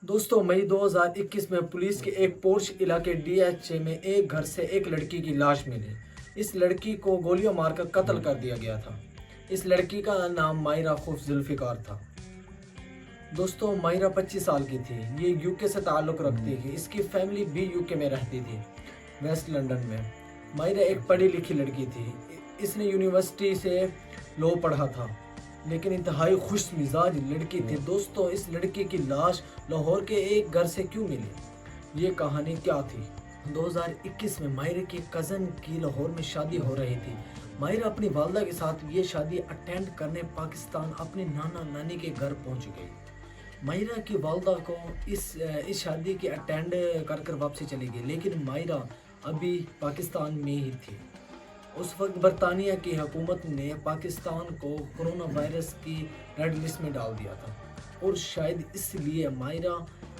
दोस्तों मई 2021 में पुलिस के एक पोर्श इलाके डीएचए में एक घर से एक लड़की की लाश मिली। इस लड़की को गोलियां मारकर कत्ल कर दिया गया था। इस लड़की का नाम मायरा खुफ जुल्फिकार था। दोस्तों मायरा 25 साल की थी। ये यूके से ताल्लुक़ रखती थी। इसकी फैमिली भी यूके में रहती थी, वेस्ट लंदन में। मायरा एक पढ़ी लिखी लड़की थी। इसने यूनिवर्सिटी से लॉ पढ़ा था, लेकिन इंतहाई खुश मिजाज लड़की थी। दोस्तों इस लड़की की लाश लाहौर के एक घर से क्यों मिली, ये कहानी क्या थी? 2021 में मायरा की कज़न की लाहौर में शादी हो रही थी। मायरा अपनी वालदा के साथ ये शादी अटेंड करने पाकिस्तान अपने नाना नानी के घर पहुंच गई। मायरा की वालदा को इस शादी की अटेंड कर कर वापसी चली गई, लेकिन मायरा अभी पाकिस्तान में ही थी। उस वक्त बरतानिया की हुकूमत ने पाकिस्तान को कोरोना वायरस की रेड लिस्ट में डाल दिया था, और शायद इसलिए मायरा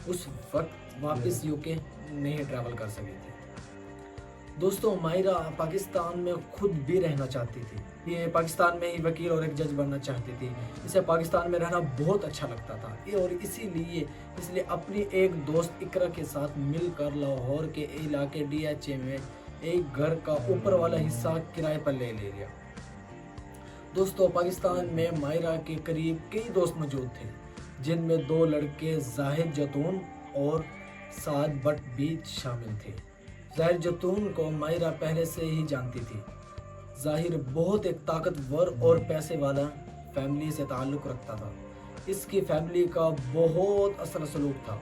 उस वक्त वापस यूके नहीं ट्रैवल कर सकी थी। दोस्तों मायरा पाकिस्तान में खुद भी रहना चाहती थी। ये पाकिस्तान में ही वकील और एक जज बनना चाहती थी। इसे पाकिस्तान में रहना बहुत अच्छा लगता था, और इसलिए अपनी एक दोस्त इकरा के साथ मिलकर लाहौर के इलाके डीएचए में एक घर का ऊपर वाला हिस्सा किराए पर ले लिया। दोस्तों पाकिस्तान में मायरा के करीब कई दोस्त मौजूद थे, जिनमें 2 लड़के जाहिर जतून और साद बट भी शामिल थे। जाहिर जतून को मायरा पहले से ही जानती थी। जाहिर बहुत एक ताकतवर और पैसे वाला फैमिली से ताल्लुक़ रखता था। इसकी फैमिली का बहुत असर सलूक था।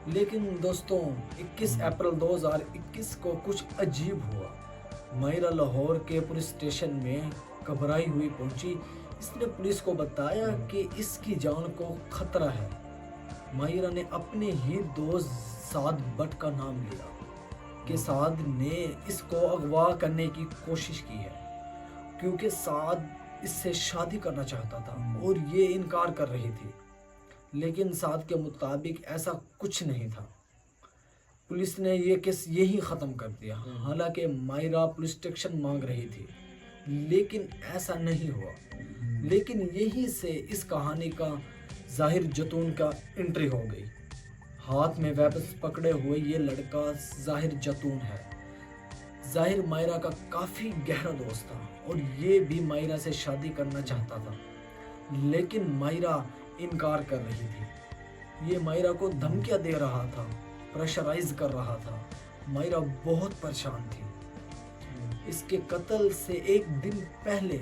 लेकिन दोस्तों 21 अप्रैल 2021 को कुछ अजीब हुआ। मायरा लाहौर के पुलिस स्टेशन में घबराई हुई पहुंची। इसने पुलिस को बताया कि इसकी जान को खतरा है। मायरा ने अपने ही दोस्त साद बट का नाम लिया कि साद ने इसको अगवा करने की कोशिश की है, क्योंकि साद इससे शादी करना चाहता था और ये इनकार कर रही थी। लेकिन साद के मुताबिक ऐसा कुछ नहीं था। पुलिस ने ये केस यही ख़त्म कर दिया। हालांकि मायरा पुलिस प्रोटेक्शन मांग रही थी, लेकिन ऐसा नहीं हुआ। लेकिन यहीं से इस कहानी का जाहिर जतून का एंट्री हो गई। हाथ में वेपन्स पकड़े हुए ये लड़का जाहिर जतून है। जाहिर मायरा का काफ़ी गहरा दोस्त था, और ये भी मायरा से शादी करना चाहता था, लेकिन मायरा इनकार कर रही थी। ये मायरा को धमकियां दे रहा था, प्रेशराइज कर रहा था। मायरा बहुत परेशान थी। इसके कत्ल से एक दिन पहले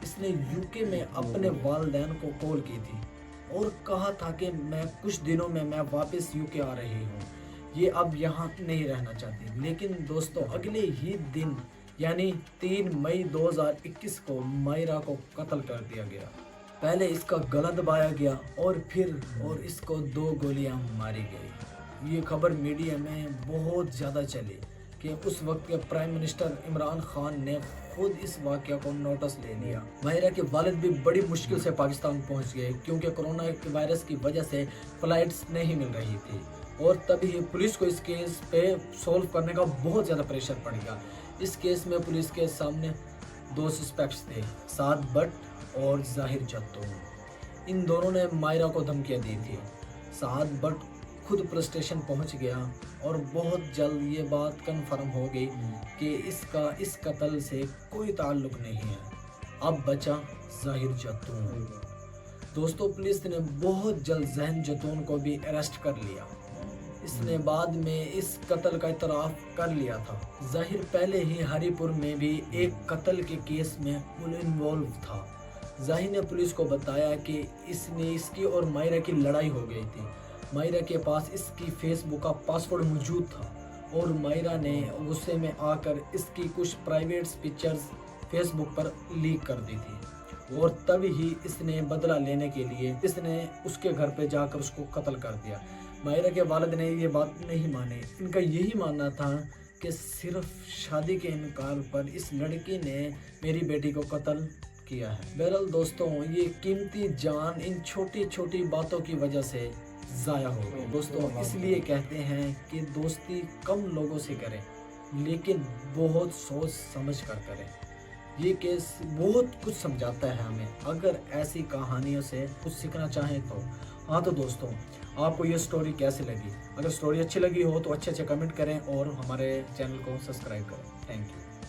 इसने यूके में अपने वालिदैन को कॉल की थी और कहा था कि मैं कुछ दिनों में मैं वापस यूके आ रही हूँ, ये अब यहाँ नहीं रहना चाहती। लेकिन दोस्तों अगले ही दिन यानी 3 मई 2021 को मायरा को कत्ल कर दिया गया। पहले इसका गला दबाया गया और इसको 2 गोलियां मारी गई। ये खबर मीडिया में बहुत ज़्यादा चली कि उस वक्त के प्राइम मिनिस्टर इमरान खान ने खुद इस वाक़या को नोटिस ले लिया। मायरा के वालिद भी बड़ी मुश्किल से पाकिस्तान पहुंच गए, क्योंकि कोरोना के वायरस की वजह से फ़्लाइट्स नहीं मिल रही थी, और तभी पुलिस को इस केस पे सॉल्व करने का बहुत ज़्यादा प्रेशर पड़ गया। इस केस में पुलिस के सामने 2 सस्पेक्ट्स थे, साद बट और जाहिर जतून। इन दोनों ने मायरा को धमकियां दी थी। साद बट खुद पुलिस स्टेशन पहुंच गया, और बहुत जल्द ये बात कन्फर्म हो गई कि इसका इस कत्ल से कोई ताल्लुक़ नहीं है। अब बचा जाहिर जतून। दोस्तों पुलिस ने बहुत जल्द जाहिर जतून को भी अरेस्ट कर लिया। इसने बाद में इस कत्ल का इतराफ़ कर लिया था। जाहिर पहले ही हरीपुर में भी एक कत्ल के केस में इन्वॉल्व था। जाहिर ने पुलिस को बताया कि इसकी और मायरा की लड़ाई हो गई थी। मायरा के पास इसकी फेसबुक का पासवर्ड मौजूद था, और मायरा ने गुस्से में आकर इसकी कुछ प्राइवेट पिक्चर्स फेसबुक पर लीक कर दी थी, और तभी ही इसने बदला लेने के लिए इसने उसके घर पे जाकर उसको कत्ल कर दिया। मायरा के वालिद ने ये बात नहीं मानी। इनका यही मानना था कि सिर्फ शादी के इनकार पर इस लड़की ने मेरी बेटी को कत्ल किया है। बहरहाल दोस्तों ये कीमती जान इन छोटी छोटी बातों की वजह से ज़ाया हो गई। दोस्तों इसलिए कहते हैं कि दोस्ती कम लोगों से करें, लेकिन बहुत सोच समझ कर करें। ये केस बहुत कुछ समझाता है हमें। अगर ऐसी कहानियों से कुछ सीखना चाहें तो हाँ तो दोस्तों, आपको ये स्टोरी कैसी लगी? अगर स्टोरी अच्छी लगी हो तो अच्छे अच्छे कमेंट करें और हमारे चैनल को सब्सक्राइब करें। Thank you.